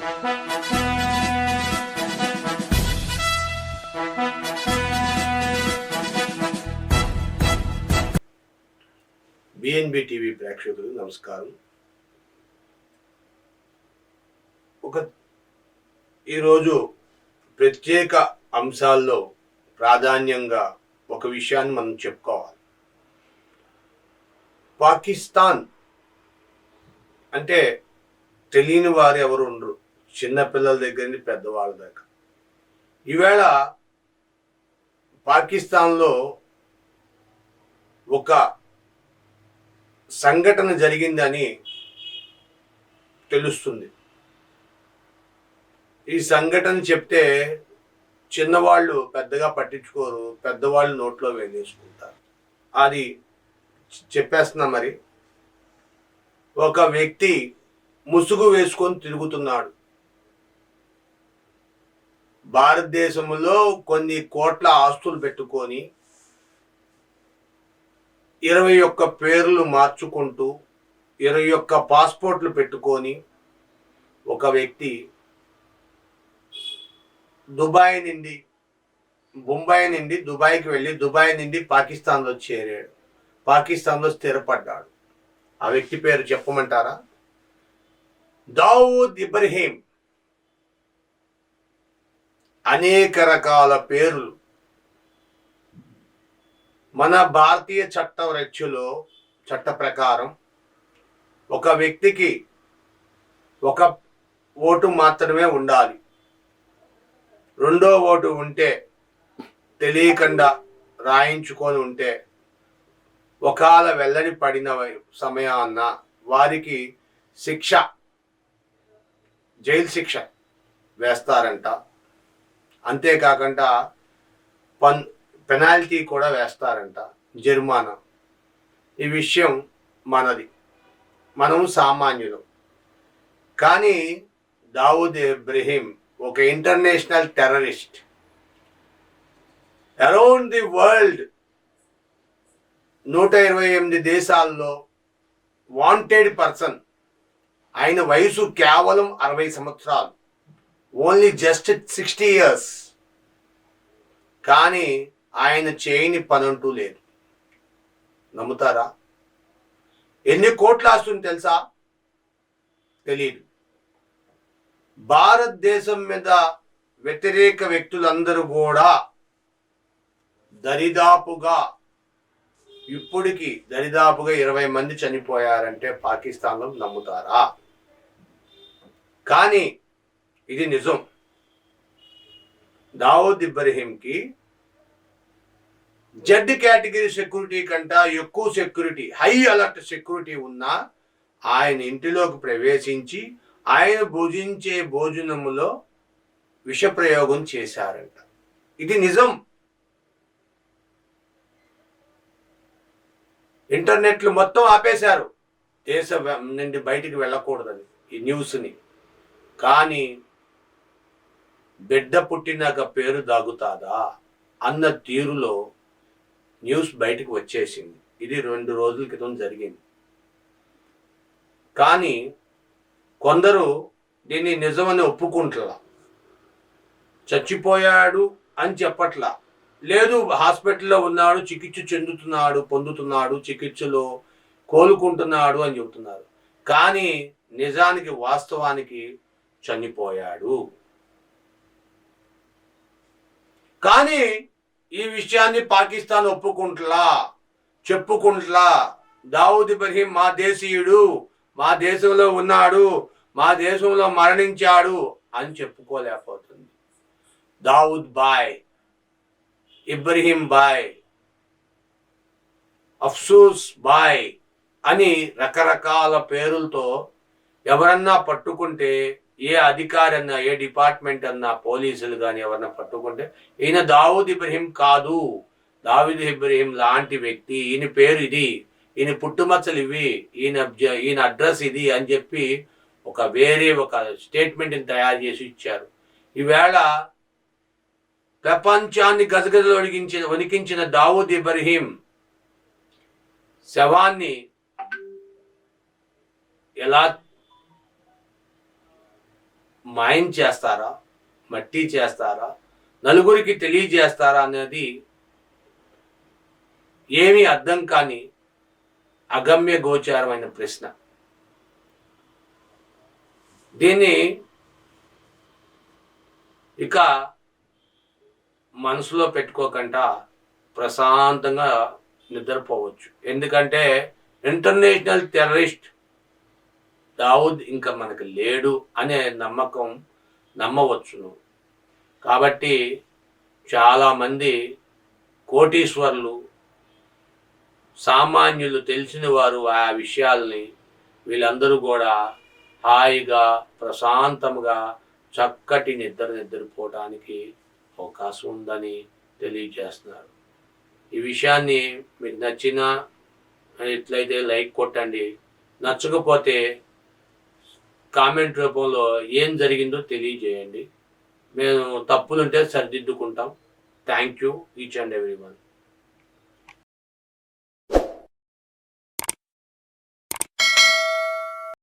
BNB TV ప్రేక్షకులు నమస్కారం. ఈరోజు ప్రత్యేక అంశాల్లో ప్రాధాన్యంగా ఒక విషయాన్ని మనం చెప్పుకోవాలి. పాకిస్తాన్ అంటే తెలియని వారు ఎవరు ఉండరు, చిన్నపిల్లల దగ్గర నుంచి పెద్దవాళ్ళ దాకా. ఈవేళ పాకిస్తాన్లో ఒక సంఘటన జరిగిందని తెలుస్తుంది. ఈ సంఘటన చెప్తే చిన్నవాళ్ళు పెద్దగా పట్టించుకోరు, పెద్దవాళ్ళు నోట్లో వేలేసుకుంటారు. అది చెప్పేస్తున్నా. మరి ఒక వ్యక్తి ముసుగు వేసుకొని తిరుగుతున్నాడు. భారతదేశంలో కొన్ని కోట్ల ఆస్తులు పెట్టుకొని 21 పేర్లు మార్చుకుంటూ 21 పాస్పోర్ట్లు పెట్టుకొని ఒక వ్యక్తి బొంబాయి నుండి దుబాయ్కి వెళ్ళి దుబాయ్ నుండి పాకిస్తాన్లో చేరాడు. పాకిస్తాన్లో స్థిరపడ్డాడు. ఆ వ్యక్తి పేరు చెప్పమంటారా? దావూద్ ఇబ్రహీం. అనేక రకాల పేర్లు. మన భారతీయ చట్ట ప్రకారం ఒక వ్యక్తికి ఒక ఓటు మాత్రమే ఉండాలి. రెండో ఓటు ఉంటే తెలియకుండా రాయించుకొని ఉంటే ఒకవేళ వెల్లడి పడిన సమయాన్న వారికి జైలు శిక్ష వేస్తారంట. అంతేకాకుండా పెనాల్టీ కూడా వేస్తారంట, జరిమానా. ఈ విషయం మనం సామాన్యులు. కానీ దావూద్ ఇబ్రహీం ఒక international terrorist. Around the world 128 దేశాల్లో వాంటెడ్ పర్సన్. ఆయన వయసు కేవలం 60 సంవత్సరాలు, ఓన్లీ జస్ట్ 60 years. కానీ ఆయన చేయని పనంటూ లేదు. నమ్ముతారా? ఎన్ని కోట్ల ఆస్తుంది తెలుసా? తెలియదు. భారతదేశం మీద వ్యతిరేక వ్యక్తులందరూ కూడా ఇప్పటికి దరిదాపుగా 20 మంది చనిపోయారంటే పాకిస్తాన్లో. నమ్ముతారా? కానీ ఇది నిజం. దావూద్ ఇబ్రహీంకి జెడ్ కేటగిరీ సెక్యూరిటీ కంటే ఎక్కువ సెక్యూరిటీ, హై అలర్ట్ సెక్యూరిటీ ఉన్నా ఆయన ఇంటిలోకి ప్రవేశించి ఆయన భుజించే భోజనములో విషప్రయోగం చేశారంట. ఇది నిజం. ఇంటర్నెట్లు మొత్తం ఆపేశారు, దేశం నుండి బయటికి వెళ్ళకూడదని ఈ న్యూస్ని. కానీ బిడ్డ పుట్టినాక పేరు దాగుతాదా అన్న తీరులో న్యూస్ బయటకు వచ్చేసింది. ఇది 2 రోజుల క్రితం జరిగింది. కానీ కొందరు దీన్ని నిజమని ఒప్పుకుంటలా, చచ్చిపోయాడు అని చెప్పట్లా. లేదు, హాస్పిటల్లో ఉన్నాడు, చికిత్స పొందుతున్నాడు, చికిత్సలో కోలుకుంటున్నాడు అని చెబుతున్నారు. కానీ నిజానికి వాస్తవానికి చనిపోయాడు. కానీ ఈ విషయాన్ని పాకిస్తాన్ చెప్పుకుంటలా. దావూద్ ఇబ్రహీం మా దేశీయుడు, మా దేశంలో ఉన్నాడు, మా దేశంలో మరణించాడు అని చెప్పుకోలేకపోతుంది. దావూద్ బాయ్, ఇబ్రహీం బాయ్, అఫ్సూస్ బాయ్ అని రకరకాల పేరులతో ఎవరన్నా పట్టుకుంటే, ఏ అధికారి అన్నా, ఏ డిపార్ట్మెంట్ అన్నా, పోలీసులు కానీ ఎవరన్నా పట్టుకుంటే ఈయన దావూద్ ఇబ్రహీం కాదు, దావూద్ ఇబ్రహీం లాంటి వ్యక్తి, ఈయన పేరు ఇది, ఈయన పుట్టుమచ్చలు ఇవి, ఈయన అడ్రస్ ఇది అని చెప్పి వేరే ఒక స్టేట్మెంట్ని తయారు చేసి ఇచ్చారు. ఈవేళ ప్రపంచాన్ని గజగజలు వణికించిన దావూద్ ఇబ్రహీం శవాన్ని ఎలా మాయం చేస్తారా, మట్టి చేస్తారా, నలుగురికి తెలియజేస్తారా అనేది ఏమీ అర్థం కాని అగమ్య గోచారమైన ప్రశ్న. దీన్ని ఇక మనసులో పెట్టుకోకుండా ప్రశాంతంగా నిద్రపోవచ్చు. ఎందుకంటే ఇంటర్నేషనల్ టెర్రరిస్ట్ దావుద్ ఇంకా మనకు లేడు అనే నమ్మవచ్చును. కాబట్టి చాలామంది కోటీశ్వర్లు, సామాన్యులు, తెలిసిన వారు ఆ విషయాల్ని వీళ్ళందరూ కూడా హాయిగా ప్రశాంతంగా చక్కటి నిద్రపోవటానికి అవకాశం ఉందని తెలియజేస్తున్నారు. ఈ విషయాన్ని మీకు నచ్చినా ఎట్లయితే లైక్ కొట్టండి, నచ్చకపోతే కామెంట్ రూపంలో ఏం జరిగిందో తెలియజేయండి. మేము తప్పులుంటే సరిదిద్దుకుంటాం. Thank you each and everyone.